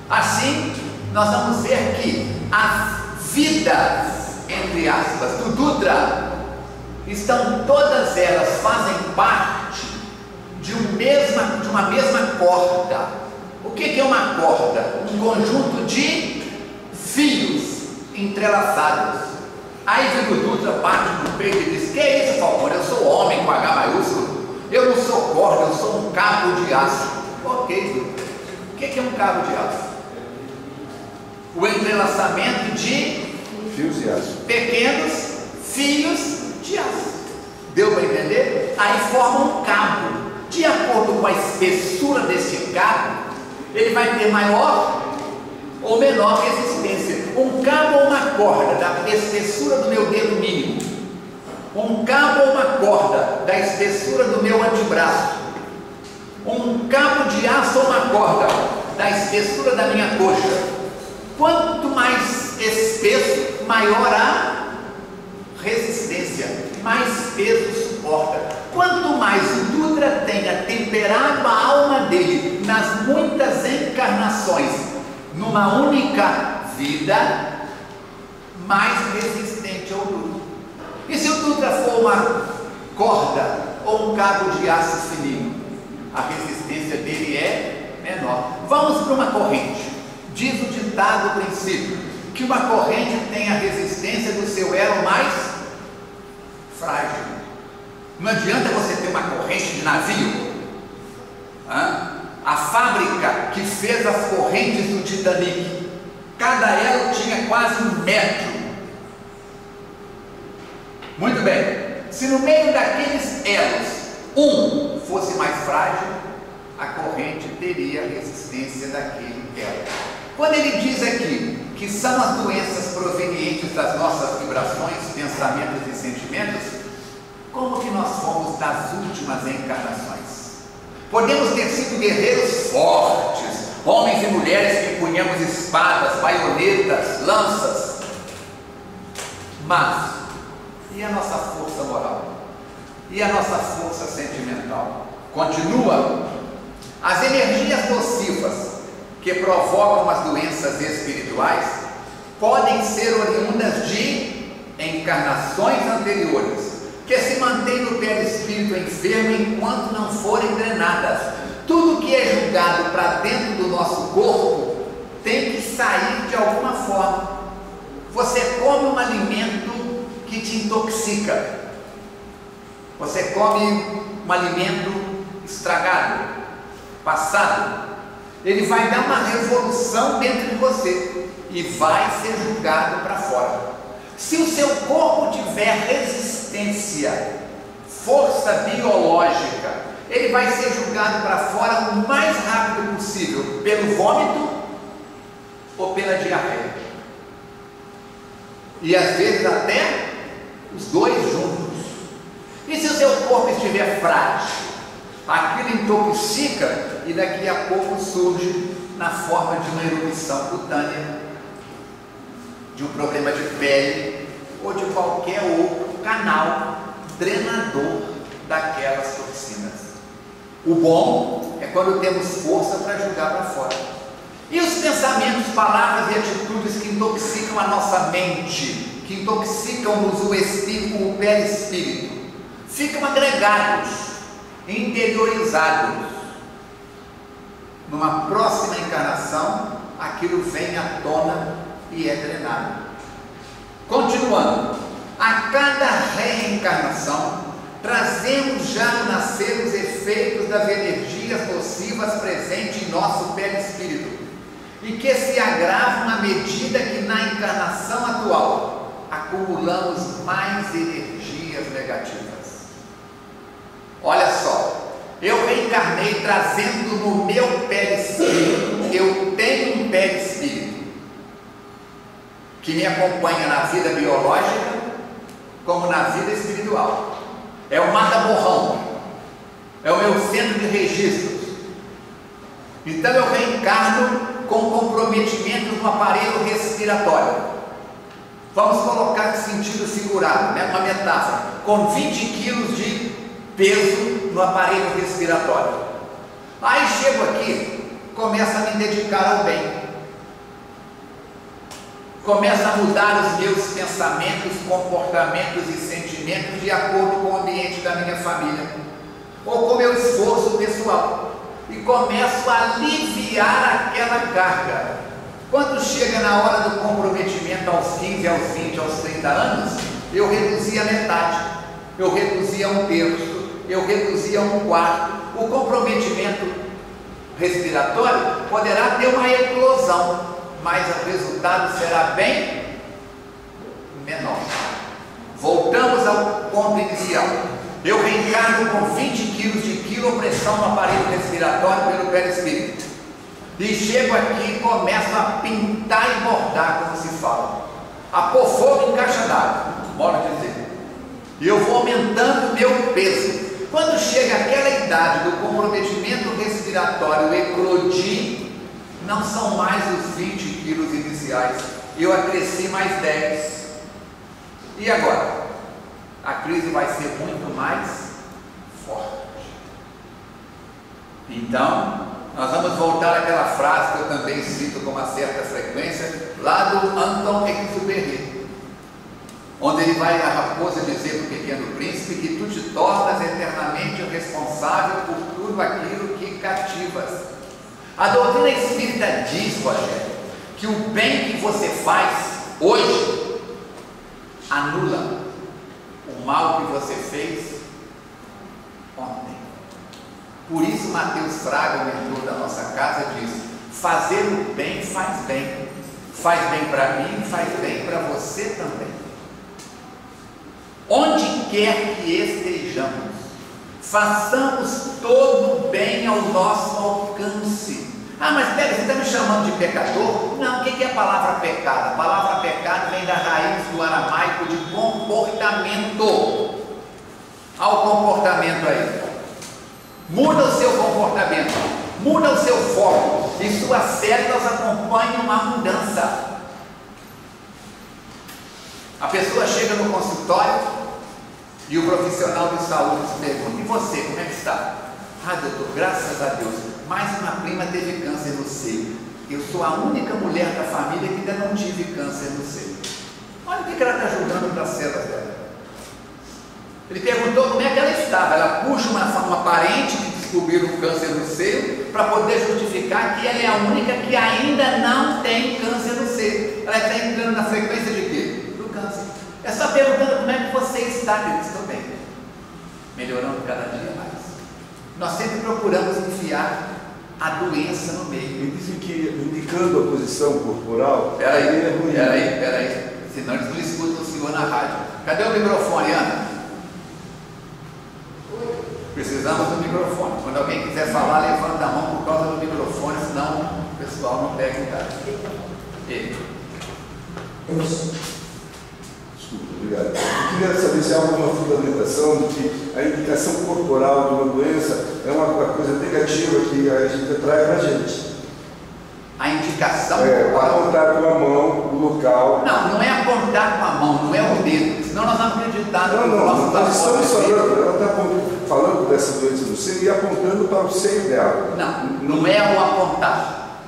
Assim, nós vamos ver que as vidas, entre aspas, do Dutra, todas elas fazem parte de uma mesma corda. O que é uma corda? Um conjunto de fios entrelaçados. Aí vem o Dutra, bate no peito e diz: que é isso, Falcone? Eu sou homem com H maiúsculo, eu não sou corda, eu sou um cabo de aço. Ok, Dutra. O que é um cabo de aço? O entrelaçamento de fios de aço, pequenos fios de aço. Deu para entender? Aí forma um cabo. De acordo com a espessura desse cabo, ele vai ter maior ou menor resistência. Um cabo ou uma corda da espessura do meu dedo mínimo, um cabo ou uma corda da espessura do meu antebraço, um cabo de aço ou uma corda da espessura da minha coxa. Quanto mais espesso, maior a resistência, mais peso suporta. Quanto mais o Dutra tenha temperado a alma dele nas muitas encarnações, numa única vida, mais resistente é o Dutra. E se o Dutra for uma corda ou um cabo de aço fininho, a resistência dele é menor. Vamos para uma corrente. Diz o ditado princípio que uma corrente tem a resistência do seu elo mais frágil. Não adianta você ter uma corrente de navio. A fábrica que fez as correntes do Titanic, cada elo tinha quase 1 metro. Muito bem, se no meio daqueles elos um fosse mais frágil, a corrente teria a resistência daquele elo. Quando ele diz aqui que são as doenças provenientes das nossas vibrações, pensamentos e sentimentos, como que nós fomos das últimas encarnações? Podemos ter sido guerreiros fortes, homens e mulheres que empunhamos espadas, baionetas, lanças, mas e a nossa força moral? E a nossa força sentimental? Continua. As energias nocivas que provocam as doenças espirituais podem ser oriundas de encarnações anteriores, que se mantém no perispírito enfermo enquanto não forem drenadas. Tudo que é julgado para dentro do nosso corpo tem que sair de alguma forma. Você come um alimento que te intoxica, você come um alimento estragado, passado, ele vai dar uma revolução dentro de você e vai ser julgado para fora. Se o seu corpo tiver resistência, força biológica, ele vai ser julgado para fora o mais rápido possível, pelo vômito ou pela diarreia. E às vezes até os dois juntos. E se o seu corpo estiver frágil, aquilo intoxica e daqui a pouco surge na forma de uma erupção cutânea, de um problema de pele ou de qualquer outro canal drenador daquelas toxinas. O bom é quando temos força para jogar para fora. E os pensamentos, palavras e atitudes que intoxicam a nossa mente, que intoxicam-nos o espírito, o perispírito, ficam agregados, interiorizados. Numa próxima encarnação, aquilo vem à tona e é drenado. Continuando, a cada reencarnação trazemos já no nascer os efeitos das energias nocivas presentes em nosso perispírito e que se agravam à medida que na encarnação atual acumulamos mais energias negativas. Olha só, eu reencarnei trazendo no meu perispírito, eu tenho um perispírito que me acompanha na vida biológica como na vida espiritual. É o mata-borrão, é o meu centro de registros. Então eu reencarno com comprometimento no aparelho respiratório. Vamos colocar de sentido figurado, né? Uma metáfora, com 20 quilos de peso no aparelho respiratório. Aí chego aqui, começo a me dedicar ao bem. Começo a mudar os meus pensamentos, comportamentos e sentimentos de acordo com o ambiente da minha família, ou com o meu esforço pessoal, e começo a aliviar aquela carga. Quando chega na hora do comprometimento aos 15, aos 20, aos 30 anos, eu reduzia a metade, eu reduzia um terço, eu reduzia um quarto. O comprometimento respiratório poderá ter uma eclosão, mas o resultado será bem menor. Voltamos ao ponto inicial. Eu reencarno com 20 quilos de quilopressão no aparelho respiratório pelo perispírito. E chego aqui e começo a pintar e bordar, como se fala. A pôr fogo em caixa d'água, bora dizer. E eu vou aumentando o meu peso. Quando chega aquela idade do comprometimento respiratório, eclodir, não são mais os 20 quilos iniciais, eu acresci mais 10. E agora? A crise vai ser muito mais forte. Então, nós vamos voltar àquela frase que eu também cito com uma certa frequência, lá do Anton-Exupéry, onde ele vai a raposa dizer para o pequeno príncipe que tu te tornas eternamente responsável por tudo aquilo que cativas. A doutrina espírita diz, Rogério, que o bem que você faz hoje anula o mal que você fez ontem. Por isso Mateus Fraga, o mentor da nossa casa, diz: fazer o bem faz bem. Faz bem para mim, faz bem para você também. Onde quer que estejamos, façamos todo o bem ao nosso alcance. Ah, mas pera, você está me chamando de pecador? Não, o que é a palavra pecado? A palavra pecado vem da raiz do aramaico de comportamento. Olha o comportamento aí. Muda o seu comportamento, muda o seu foco, e suas células acompanham uma mudança. A pessoa chega no consultório e o profissional de saúde se pergunta: e você, como é que está? Ah, doutor, graças a Deus, mais uma prima teve câncer no seio. Eu sou a única mulher da família que ainda não tive câncer no seio. Olha o que ela está julgando para as células dela. Ele perguntou como é que ela estava. Ela puxa uma parente que descobriu o câncer no seio para poder justificar que ela é a única que ainda não tem câncer no seio. Ela está entrando na frequência de quê? Do câncer. É só perguntando como é que você está. Eu disse: estou bem, melhorando cada dia mais. Nós sempre procuramos enfiar a doença no meio. Me dizem que indicando a posição corporal, peraí, senão eles não escutam o senhor na rádio. Cadê o microfone, Ana? Precisamos do microfone. Quando alguém quiser falar, levanta a mão por causa do microfone, senão o pessoal não pega em casa. Desculpa, obrigado. Eu queria saber se há alguma fundamentação de que a indicação corporal de uma doença é uma coisa negativa que a gente atrai para a gente. A indicação corporal? Apontar com a mão o local. Não é apontar com a mão, não é o dedo, senão nós vamos acreditar no nosso nós estamos falando, ela está falando dessa doença do seio e apontando para o seio dela. Não é o apontar,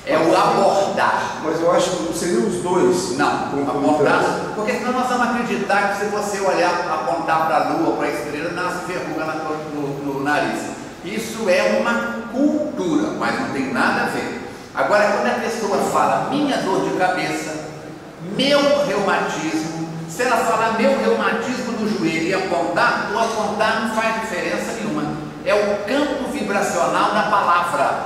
é o abordar. Mas eu acho que seriam os dois. Não, apontar, porque senão nós vamos acreditar que se você olhar, apontar para a lua ou para a estrela, nasce verruga no nariz. Isso é uma cultura, mas não tem nada a ver. Agora, quando a pessoa fala minha dor de cabeça, meu reumatismo, se ela falar meu reumatismo no joelho e apontar, o apontar não faz diferença nenhuma. É o campo vibracional da palavra.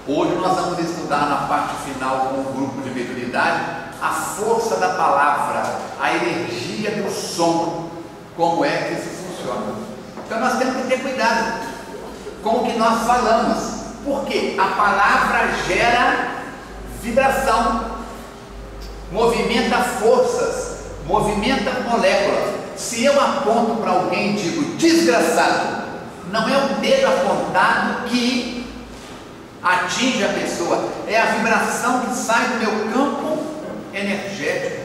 Hoje nós vamos estudar na parte final com o grupo de mediunidade a força da palavra, a energia do som, como é que isso funciona. Então nós temos que ter cuidado com o que nós falamos, porque a palavra gera vibração, movimenta forças, movimenta moléculas. Se eu aponto para alguém e digo desgraçado, não é o dedo apontado que atinge a pessoa, é a vibração que sai do meu campo energético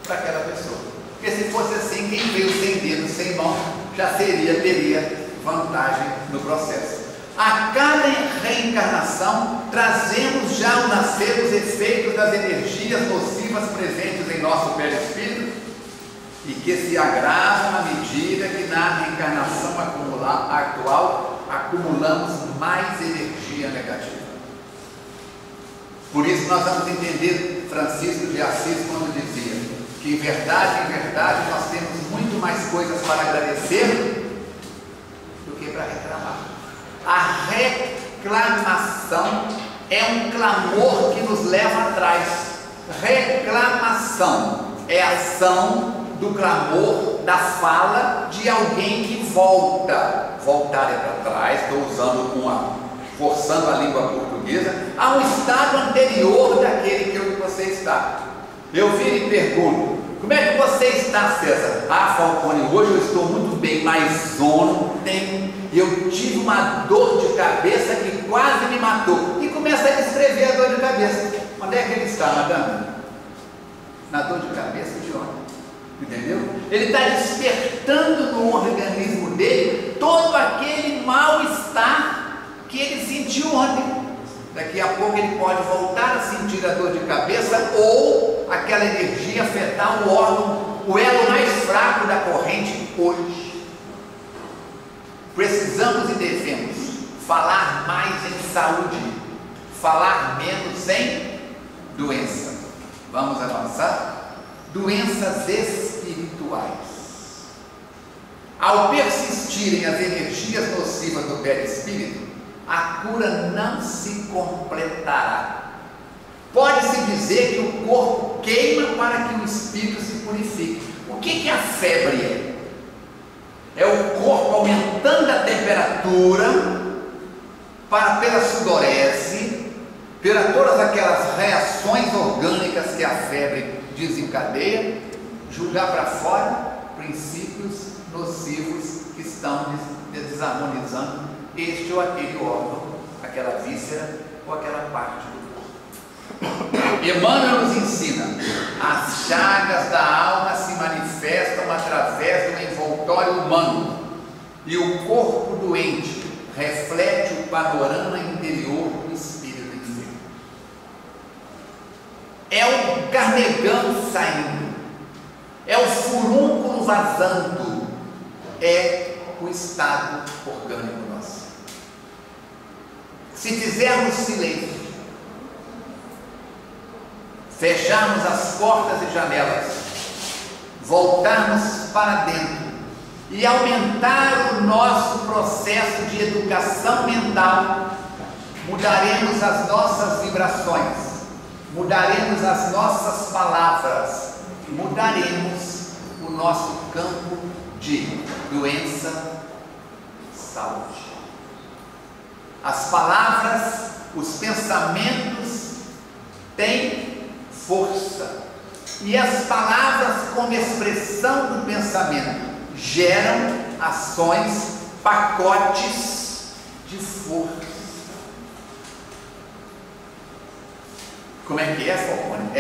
para aquela pessoa. Porque se fosse assim, quem veio sem dedo, sem mão, já teria vantagem no processo. A cada reencarnação trazemos já ao nascer os efeitos respeito das energias nocivas presentes em nosso perispírito e que se agravam à medida que na reencarnação atual acumulamos mais energia negativa. Por isso nós vamos entender Francisco de Assis quando dizia que em verdade, nós temos muito mais coisas para agradecer do que para reclamar. A reclamação é um clamor que nos leva atrás. Reclamação é a ação do clamor, da fala de alguém que voltar é para trás, estou usando forçando a língua portuguesa, a um estado anterior daquele que você está. Eu viro e pergunto: como é que você está, César? Ah, Falcone, hoje eu estou muito bem, mas ontem eu tive uma dor de cabeça que quase me matou. E começa a descrever a dor de cabeça. Onde é que ele está, madame? Na dor de cabeça de ontem. Entendeu? Ele está despertando no organismo dele todo aquele mal-estar que ele sentiu ontem. Daqui a pouco ele pode voltar a sentir a dor de cabeça ou aquela energia afetar o órgão, o elo mais fraco da corrente hoje. Precisamos e devemos falar mais em saúde, falar menos em doença. Vamos avançar? Doenças espirituais. Ao persistirem as energias nocivas do perispírito, a cura não se completará. Pode-se dizer que o corpo queima para que o espírito se purifique. O que é a febre? É o corpo aumentando a temperatura pela sudorese, pela todas aquelas reações orgânicas que a febre desencadeia, julgar para fora princípios nocivos que estão desarmonizando este ou aquele órgão, aquela víscera ou aquela parte do corpo. Emmanuel nos ensina: as chagas da alma se manifestam através do envoltório humano e o corpo doente reflete o panorama interior do espírito enfermo. É o carnegão saindo, é o furúnculo vazando, é o estado orgânico nosso. Se fizermos silêncio, fecharmos as portas e janelas, voltarmos para dentro e aumentar o nosso processo de educação mental, mudaremos as nossas vibrações, mudaremos as nossas palavras, mudaremos o nosso campo de doença, saúde. As palavras, os pensamentos têm força, e as palavras, como expressão do pensamento, geram ações, pacotes de força. Como é que é, Falcone?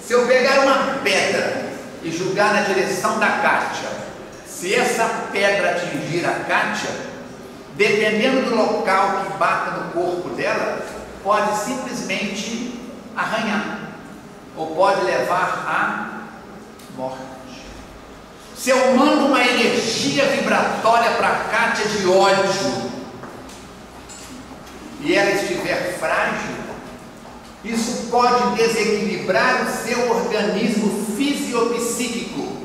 Se eu pegar uma pedra e jogar na direção da Kátia, se essa pedra atingir a Kátia, dependendo do local que bata no corpo dela, pode simplesmente arranhar, ou pode levar à morte. Se eu mando uma energia vibratória para a Kátia de ódio, e ela estiver frágil, isso pode desequilibrar o seu organismo fisiopsíquico.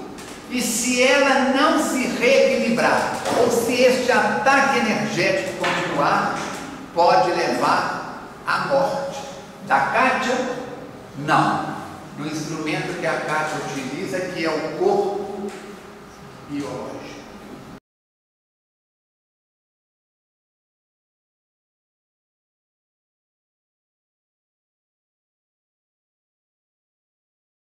E se ela não se reequilibrar, ou se este ataque energético continuar, pode levar à morte. Da Kátia? Não. Do instrumento que a Kátia utiliza, que é o corpo